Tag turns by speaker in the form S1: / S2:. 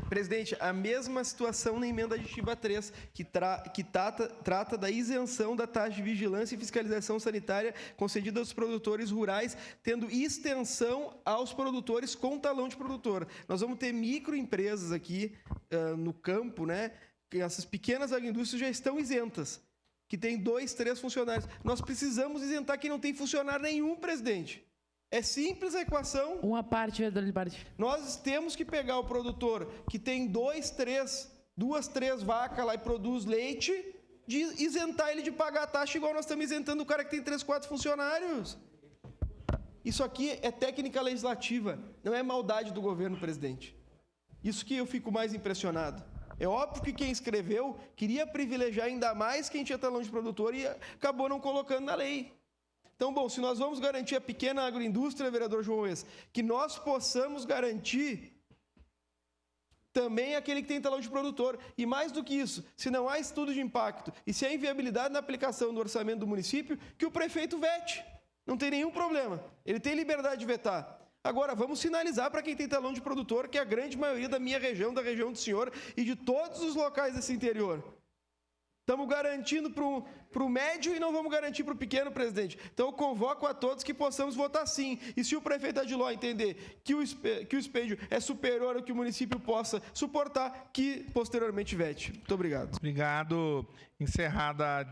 S1: Presidente, a mesma situação na emenda aditiva 3, que trata da isenção da taxa de vigilância e fiscalização sanitária concedida aos produtores rurais, tendo extensão aos produtores com talão de produtor. Nós vamos ter microempresas aqui no campo, né? Que essas pequenas agroindústrias já estão isentas, que tem 2, 3 funcionários. Nós precisamos isentar quem não tem funcionário nenhum, presidente. É simples a equação.
S2: Uma parte, vereador Libardi.
S1: Nós temos que pegar o produtor que tem 2, 3 vacas lá e produz leite, de isentar ele de pagar a taxa igual nós estamos isentando o cara que tem 3, 4 funcionários. Isso aqui é técnica legislativa, não é maldade do governo, presidente. Isso que eu fico mais impressionado. É óbvio que quem escreveu queria privilegiar ainda mais quem tinha talão de produtor e acabou não colocando na lei. Então, bom, se nós vamos garantir a pequena agroindústria, vereador João Wes, que nós possamos garantir também aquele que tem talão de produtor. E mais do que isso, se não há estudo de impacto e se há inviabilidade na aplicação do orçamento do município, que o prefeito vete. Não tem nenhum problema. Ele tem liberdade de vetar. Agora, vamos sinalizar para quem tem talão de produtor, que é a grande maioria da minha região, da região do senhor e de todos os locais desse interior. Estamos garantindo para o médio e não vamos garantir para o pequeno, presidente. Então, eu convoco a todos que possamos votar sim. E se o prefeito Adiló entender que o expêndio é superior ao que o município possa suportar, que posteriormente vete. Muito obrigado.
S3: Obrigado. Encerrada a